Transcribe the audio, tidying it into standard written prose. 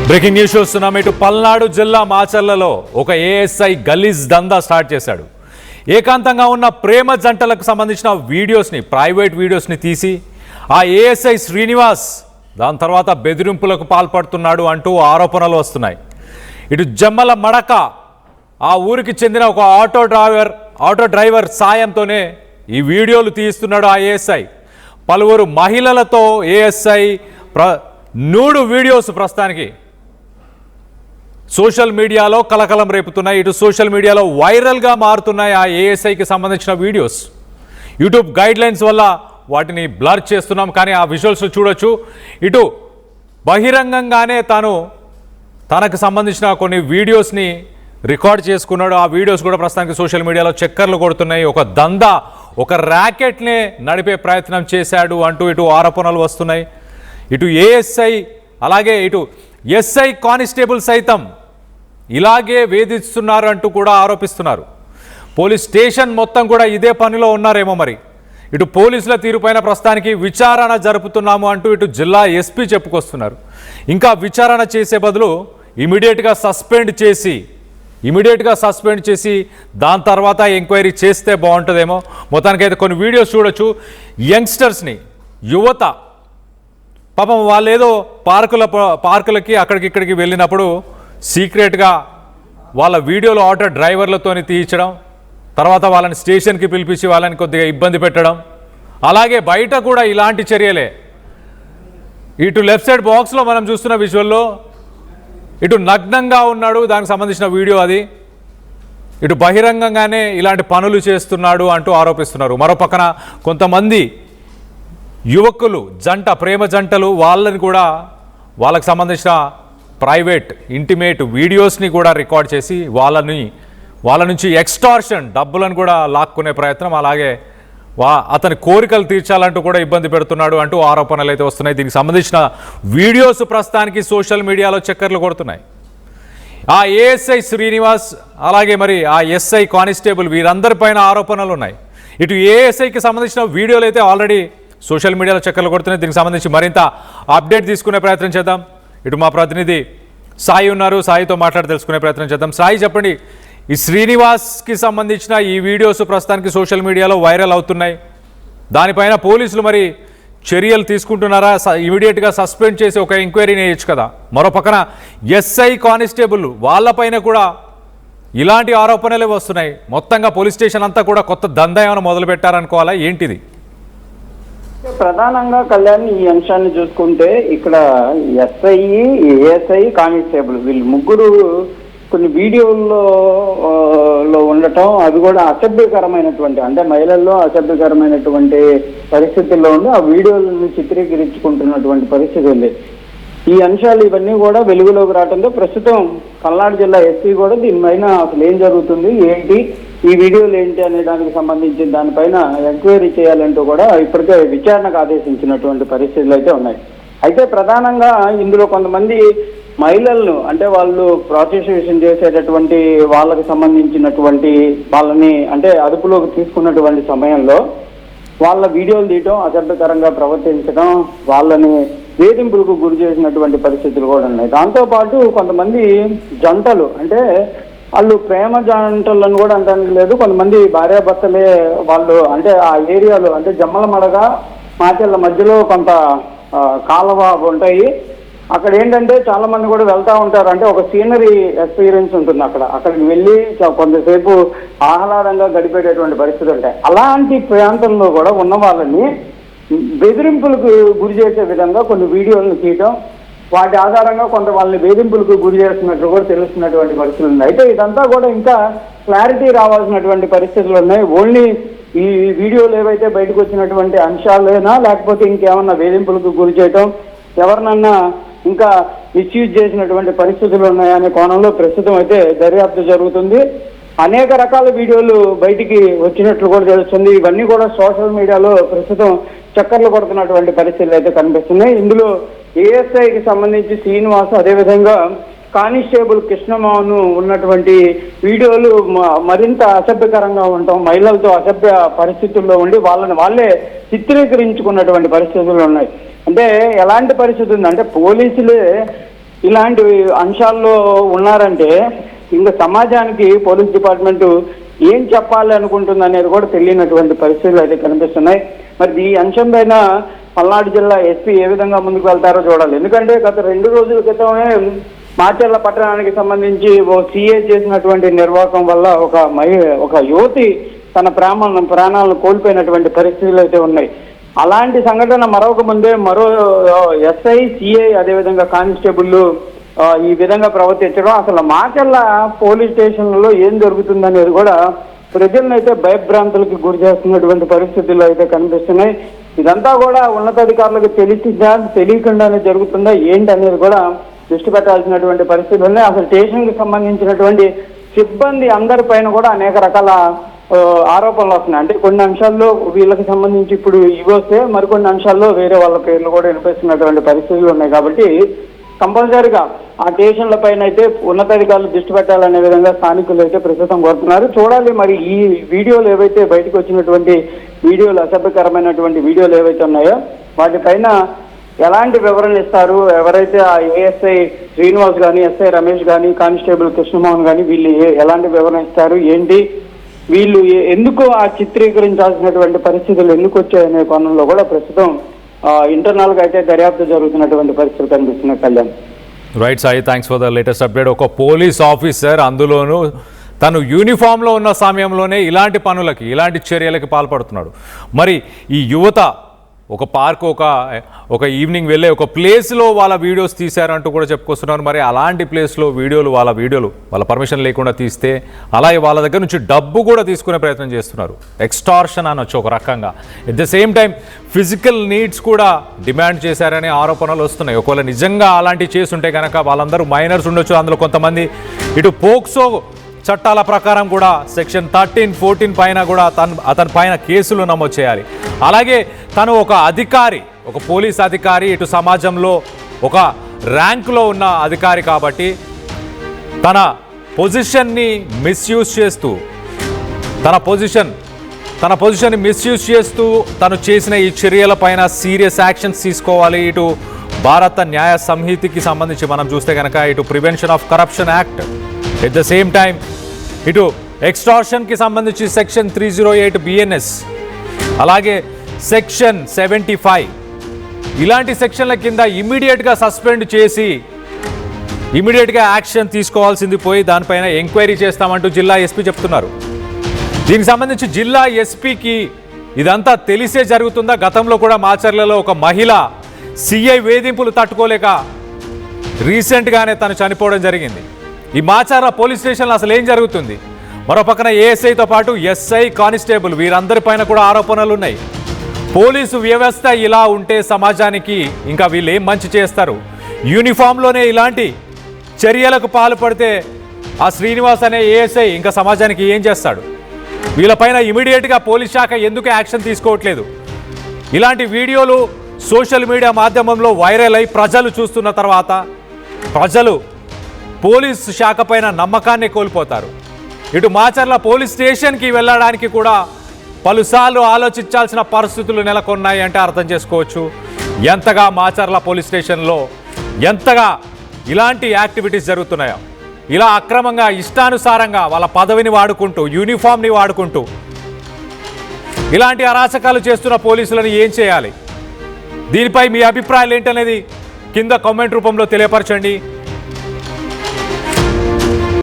Breaking news చూస్తున్నాం. ఇటు పల్నాడు జిల్లా మాచర్లలో ఒక ఏఎస్ఐ గలీజ్ దందా స్టార్ట్ చేశాడు. ఏకాంతంగా ఉన్న ప్రేమ జంటలకు సంబంధించిన వీడియోస్ని, ప్రైవేట్ వీడియోస్ని తీసి ఆ ఏఎస్ఐ శ్రీనివాస్ దాని తర్వాత బెదిరింపులకు పాల్పడుతున్నాడు అంటూ ఆరోపణలు వస్తున్నాయి. ఇటు జమ్మల మడక ఆ ఊరికి చెందిన ఒక ఆటో డ్రైవర్ సాయంతోనే ఈ వీడియోలు తీస్తున్నాడు ఆ ఏఎస్ఐ. పలువురు మహిళలతో ఏఎస్ఐ నూడు వీడియోస్ ప్రస్తుతానికి సోషల్ మీడియాలో కలకలం రేపుతున్నాయి. ఇటు సోషల్ మీడియాలో వైరల్గా మారుతున్నాయి ఆ ఏఎస్ఐకి సంబంధించిన వీడియోస్. యూట్యూబ్ గైడ్లైన్స్ వల్ల వాటిని బ్లర్ చేస్తున్నాం, కానీ ఆ విజువల్స్ చూడొచ్చు. ఇటు బహిరంగంగానే తనకు సంబంధించిన కొన్ని వీడియోస్ని రికార్డ్ చేసుకున్నాడు. ఆ వీడియోస్ కూడా ప్రస్తుతానికి సోషల్ మీడియాలో చక్కర్లు కొడుతున్నాయి. ఒక దందా, ఒక ర్యాకెట్నే నడిపే ప్రయత్నం చేశాడు అంటూ ఇటు ఆరోపణలు వస్తున్నాయి. ఇటు ఏఎస్ఐ అలాగే ఇటు ఎస్ఐ కానిస్టేబుల్ సైతం ఇలాగే వేధిస్తున్నారు అంటూ కూడా ఆరోపిస్తున్నారు. పోలీస్ స్టేషన్ మొత్తం కూడా ఇదే పనిలో ఉన్నారేమో మరి. ఇటు పోలీసుల తీరుపైన ప్రస్తుతానికి విచారణ జరుపుతున్నాము అంటూ ఇటు జిల్లా ఎస్పీ చెప్పుకొస్తున్నారు. ఇంకా విచారణ చేసే బదులు ఇమీడియట్గా సస్పెండ్ చేసి దాని తర్వాత ఎంక్వైరీ చేస్తే బాగుంటుందేమో. మొత్తానికైతే కొన్ని వీడియోస్ చూడొచ్చు. యంగ్స్టర్స్ని, యువత పాపం వాళ్ళు ఏదో పార్కులకి అక్కడికి వెళ్ళినప్పుడు సీక్రెట్గా వాళ్ళ వీడియోలో ఆటో డ్రైవర్లతో తీయించడం, తర్వాత వాళ్ళని స్టేషన్కి పిలిపించి వాళ్ళని కొద్దిగా ఇబ్బంది పెట్టడం, అలాగే బయట కూడా ఇలాంటి చర్యలే. ఇటు లెఫ్ట్ సైడ్ బాక్స్లో మనం చూస్తున్న విజువల్లో ఇటు నగ్నంగా ఉన్నాడు, దానికి సంబంధించిన వీడియో అది. ఇటు బహిరంగంగానే ఇలాంటి పనులు చేస్తున్నాడు అంటూ ఆరోపిస్తున్నారు. మరో పక్కన కొంతమంది యువకులు ప్రేమ జంటలు వాళ్ళని కూడా వాళ్ళకి సంబంధించిన ప్రైవేట్ ఇంటిమేట్ వీడియోస్ని కూడా రికార్డ్ చేసి వాళ్ళ నుంచి ఎక్స్టార్షన్ డబ్బులను కూడా లాక్కునే ప్రయత్నం, అలాగే అతని కోరికలు తీర్చాలంటూ కూడా ఇబ్బంది పెడుతున్నాడు అంటూ ఆరోపణలు అయితే వస్తున్నాయి. దీనికి సంబంధించిన వీడియోస్ ప్రస్తుతానికి సోషల్ మీడియాలో చక్కర్లు కొడుతున్నాయి. ఆ ఏఎస్ఐ శ్రీనివాస్ అలాగే మరి ఆ ఎస్ఐ కానిస్టేబుల్ వీరందరిపైన ఆరోపణలు ఉన్నాయి. ఇటు ఏఎస్ఐకి సంబంధించిన వీడియోలు అయితే ఆల్రెడీ సోషల్ మీడియాలో చక్కర్లు కొడుతున్నాయి. దీనికి సంబంధించి మరింత అప్డేట్ తీసుకునే ప్రయత్నం చేద్దాం. ఇటు మా ప్రతినిధి సాయి ఉన్నారు, సాయితో మాట్లాడి తెలుసుకునే ప్రయత్నం చేద్దాం. సాయి, చెప్పండి, ఈ శ్రీనివాస్కి సంబంధించిన ఈ వీడియోస్ ప్రస్తుతానికి సోషల్ మీడియాలో వైరల్ అవుతున్నాయి. దానిపైన పోలీసులు మరి చర్యలు తీసుకుంటున్నారా? ఇమీడియట్గా సస్పెండ్ చేసి ఒక ఎంక్వైరీని వేయచ్చు కదా. మరో పక్కన ఎస్ఐ కానిస్టేబుల్ వాళ్ళపైన కూడా ఇలాంటి ఆరోపణలే వస్తున్నాయి. మొత్తంగా పోలీస్ స్టేషన్ అంతా కూడా కొత్త దందా ఏమైనా మొదలు పెట్టారనుకోవాలా, ఏంటిది? ప్రధానంగా కళ్యాణ్, ఈ అంశాన్ని చూసుకుంటే ఇక్కడ ఎస్ఐ, ఏఎస్ఐ, కానిస్టేబుల్ వీళ్ళు ముగ్గురు కొన్ని వీడియోల్లో ఉండటం, అవి కూడా అసభ్యకరమైనటువంటి, అంటే మహిళల్లో అసభ్యకరమైనటువంటి పరిస్థితుల్లో ఉండి ఆ వీడియోలను చిత్రీకరించుకుంటున్నటువంటి పరిస్థితి ఉంది. ఈ అంశాలు ఇవన్నీ కూడా వెలుగులోకి రావడంతో ప్రస్తుతం పల్నాడు జిల్లా ఎస్పీ కూడా దీనిపైన అసలు ఏం జరుగుతుంది, ఏంటి, ఈ వీడియోలు ఏంటి అనే దానికి సంబంధించి దానిపైన ఎంక్వైరీ చేయాలంటూ కూడా ఇప్పటికే విచారణకు ఆదేశించినటువంటి పరిస్థితులు అయితే ఉన్నాయి. అయితే ప్రధానంగా ఇందులో కొంతమంది మహిళలను, అంటే వాళ్ళు ప్రాసిక్యూషన్ చేసేటటువంటి వాళ్ళకి సంబంధించినటువంటి వాళ్ళని అంటే అదుపులోకి తీసుకున్నటువంటి సమయంలో వాళ్ళ వీడియోలు తీయటం, అసభ్యకరంగా ప్రవర్తించడం, వాళ్ళని వేధింపులకు గురి చేసినటువంటి పరిస్థితులు కూడా ఉన్నాయి. దాంతోపాటు కొంతమంది జంటలు, అంటే వాళ్ళు ప్రేమ జంటలను కూడా అనడానికి లేదు, కొంతమంది భార్యాభర్తలే వాళ్ళు, అంటే ఆ ఏరియాలో అంటే జమ్మల మడగ మాచర్ల మధ్యలో కొంత కాలువ ఉంటాయి. అక్కడ ఏంటంటే చాలా మంది కూడా వెళ్తూ ఉంటారు, అంటే ఒక సీనరీ ఎక్స్పీరియన్స్ ఉంటుంది అక్కడికి వెళ్ళి కొంతసేపు ఆహ్లాదంగా గడిపేటటువంటి పరిస్థితులు ఉంటాయి. అలాంటి ప్రాంతంలో కూడా ఉన్న వాళ్ళని బెదిరింపులకు గురి చేసే విధంగా కొన్ని వీడియోలను తీయటం, వాటి ఆధారంగా కొంత వాళ్ళని వేధింపులకు గురి చేస్తున్నట్లు కూడా తెలుస్తున్నటువంటి పరిస్థితులు ఉన్నాయి. అయితే ఇదంతా కూడా ఇంకా క్లారిటీ రావాల్సినటువంటి పరిస్థితులు ఉన్నాయి. ఓన్లీ ఈ వీడియోలు ఏవైతే బయటకు వచ్చినటువంటి అంశాలేనా, లేకపోతే ఇంకేమన్నా వేధింపులకు గురి చేయటం, ఎవరినన్నా ఇంకా మిస్యూజ్ చేసినటువంటి పరిస్థితులు ఉన్నాయనే కోణంలో ప్రస్తుతం అయితే దర్యాప్తు జరుగుతుంది. అనేక రకాల వీడియోలు బయటికి వచ్చినట్లు కూడా తెలుస్తుంది. ఇవన్నీ కూడా సోషల్ మీడియాలో ప్రస్తుతం చక్కర్లు కొడుతున్నటువంటి పరిస్థితులు అయితే కనిపిస్తున్నాయి. ఇందులో ఏఎస్ఐకి సంబంధించి శ్రీనివాస్, అదేవిధంగా కానిస్టేబుల్ కృష్ణమోహన్ ఉన్నటువంటి వీడియోలు మరింత అసభ్యకరంగా ఉండటం, మహిళలతో అసభ్య పరిస్థితుల్లో ఉండి వాళ్ళే చిత్రీకరించుకున్నటువంటి పరిస్థితులు ఉన్నాయి. అంటే ఎలాంటి పరిస్థితి ఉందంటే పోలీసులే ఇలాంటి అంశాల్లో ఉన్నారంటే ఇంకా సమాజానికి పోలీస్ డిపార్ట్మెంట్ ఏం చెప్పాలి అనుకుంటుంది అనేది కూడా తెలియనటువంటి పరిస్థితులు అయితే కనిపిస్తున్నాయి. మరి ఈ అంశం పైన పల్నాడు జిల్లా ఎస్పీ ఏ విధంగా ముందుకు వెళ్తారో చూడాలి. ఎందుకంటే గత 2 రోజుల క్రితమే మాచర్ల పట్టణానికి సంబంధించి ఓ సీఏ చేసినటువంటి నిర్వాహకం వల్ల ఒక యువతి తన ప్రాణాలను కోల్పోయినటువంటి పరిస్థితులు అయితే ఉన్నాయి. అలాంటి సంఘటన మరొక ముందే మరో ఎస్ఐ, సిఐ అదేవిధంగా కానిస్టేబుల్ ఈ విధంగా ప్రవర్తించడం, అసలు మాచర్ల పోలీస్ స్టేషన్లలో ఏం జరుగుతుందనేది కూడా ప్రజలను అయితే భయభ్రాంతులకు గురి చేస్తున్నటువంటి పరిస్థితులు అయితే కనిపిస్తున్నాయి. ఇదంతా కూడా ఉన్నతాధికారులకు తెలియకుండానే జరుగుతుందా ఏంటి అనేది కూడా దృష్టి పెట్టాల్సినటువంటి పరిస్థితులు ఉన్నాయి. అసలు స్టేషన్కి సంబంధించినటువంటి సిబ్బంది అందరిపైన కూడా అనేక రకాల ఆరోపణలు వస్తున్నాయి. అంటే కొన్ని అంశాల్లో వీళ్ళకి సంబంధించి ఇప్పుడు ఇవి వస్తే మరికొన్ని అంశాల్లో వేరే వాళ్ళ పేర్లు కూడా వినిపిస్తున్నటువంటి పరిస్థితులు ఉన్నాయి. కాబట్టి కంపల్సరీగా ఆ స్టేషన్ల పైన అయితే ఉన్నతాధికారులు దృష్టి పెట్టాలనే విధంగా స్థానికులు అయితే ప్రస్తుతం కోరుతున్నారు. చూడాలి మరి ఈ వీడియోలు ఏవైతే బయటకు వచ్చినటువంటి వీడియోలు, అసభ్యకరమైనటువంటి వీడియోలు ఏవైతే ఉన్నాయో వాటిపైన ఎలాంటి వివరణ ఇస్తారు, ఎవరైతే ఆ ఏఎస్ఐ శ్రీనివాస్ కానీ, ఎస్ఐ రమేష్ కానీ, కానిస్టేబుల్ కృష్ణమోహన్ కానీ వీళ్ళు ఎలాంటి వివరణ ఇస్తారు, ఏంటి వీళ్ళు ఎందుకు ఆ చిత్రీకరించాల్సినటువంటి పరిస్థితులు ఎందుకు వచ్చాయనే కోణంలో కూడా ప్రస్తుతం ఇంటర్నల్ గా అయితే దర్యాప్తు జరుగుతున్నటువంటి పరిస్థితులు కనిపిస్తున్నాయి. Kalyan. Right Sai, thanks for the latest update. ఒక పోలీస్ ఆఫీసర్ అందులోనూ తను యూనిఫామ్లో ఉన్న సమయంలోనే ఇలాంటి పనులకి, ఇలాంటి చర్యలకి పాల్పడుతున్నాడు. మరి ఈ యువత ఒక పార్క్, ఒక ఈవినింగ్ వెళ్ళే ఒక ప్లేస్లో వాళ్ళ వీడియోస్ తీశారంటూ కూడా చెప్పుకొస్తున్నారు. మరి అలాంటి ప్లేస్లో వాళ్ళ పర్మిషన్ లేకుండా తీస్తే అలాగే వాళ్ళ దగ్గర నుంచి డబ్బు కూడా తీసుకునే ప్రయత్నం చేస్తున్నారు. ఎక్స్టార్షన్ అనొచ్చు ఒక రకంగా. At the same time physical needs కూడా డిమాండ్ చేశారనే ఆరోపణలు వస్తున్నాయి. ఒకవేళ నిజంగా అలాంటివి చేస్తుంటే కనుక వాళ్ళందరూ మైనర్స్ ఉండొచ్చు. అందులో కొంతమంది ఇటు పోక్సో చట్టాల ప్రకారం కూడా సెక్షన్ 13, 14 పైన కూడా అతని పైన కేసులు నమోదు చేయాలి. అలాగే తను ఒక పోలీస్ అధికారి, ఇటు సమాజంలో ఒక ర్యాంకులో ఉన్న అధికారి కాబట్టి తన పొజిషన్ని మిస్యూజ్ చేస్తూ తను చేసిన ఈ చర్యలపైన సీరియస్ యాక్షన్స్ తీసుకోవాలి. ఇటు భారత న్యాయ సంహితకి సంబంధించి మనం చూస్తే కనుక ఇటు prevention of corruption act, at the same time ఇటు ఎక్స్టార్షన్కి సంబంధించి సెక్షన్ 308 BNS, అలాగే సెక్షన్ 75 ఇలాంటి సెక్షన్ల కింద ఇమీడియట్గా సస్పెండ్ చేసి ఇమీడియట్గా యాక్షన్ తీసుకోవాల్సింది పోయి దానిపైన ఎంక్వైరీ చేస్తామంటూ జిల్లా ఎస్పీ చెప్తున్నారు. దీనికి సంబంధించి జిల్లా ఎస్పీకి ఇదంతా తెలిసే జరుగుతుందా? గతంలో కూడా మాచర్లలో ఒక మహిళ సిఐ వేధింపులు తట్టుకోలేక రీసెంట్గానే తను చనిపోవడం జరిగింది. ఈ మాచర్ల పోలీస్ స్టేషన్లో అసలు ఏం జరుగుతుంది? మరో పక్కన ఏఎస్ఐతో పాటు ఎస్ఐ, కానిస్టేబుల్ వీరందరిపైన కూడా ఆరోపణలు ఉన్నాయి. పోలీసు వ్యవస్థ ఇలా ఉంటే సమాజానికి ఇంకా వీళ్ళు ఏం మంచి చేస్తారు? యూనిఫామ్లోనే ఇలాంటి చర్యలకు పాల్పడితే ఆ శ్రీనివాస్ అనే ఏఎస్ఐ ఇంకా సమాజానికి ఏం చేస్తాడు? వీళ్ళపైన ఇమీడియట్గా పోలీస్ శాఖ ఎందుకు యాక్షన్ తీసుకోవట్లేదు? ఇలాంటి వీడియోలు సోషల్ మీడియా మాధ్యమంలో వైరల్ అయి ప్రజలు చూస్తున్న తర్వాత ప్రజలు పోలీసు శాఖ పైన నమ్మకాన్ని కోల్పోతారు. ఇటు మాచర్ల పోలీస్ స్టేషన్కి వెళ్ళడానికి కూడా పలుసార్లు ఆలోచించాల్సిన పరిస్థితులు నెలకొన్నాయి అంటే అర్థం చేసుకోవచ్చు ఎంతగా మాచర్ల పోలీస్ స్టేషన్లో ఎంతగా ఇలాంటి యాక్టివిటీస్ జరుగుతున్నాయో. ఇలా అక్రమంగా ఇష్టానుసారంగా వాళ్ళ పదవిని వాడుకుంటూ, యూనిఫామ్ని వాడుకుంటూ ఇలాంటి అరాచకాలు చేస్తున్న పోలీసులను ఏం చేయాలి? దీనిపై మీ అభిప్రాయాలు ఏంటనేది కింద కామెంట్ రూపంలో తెలియపరచండి.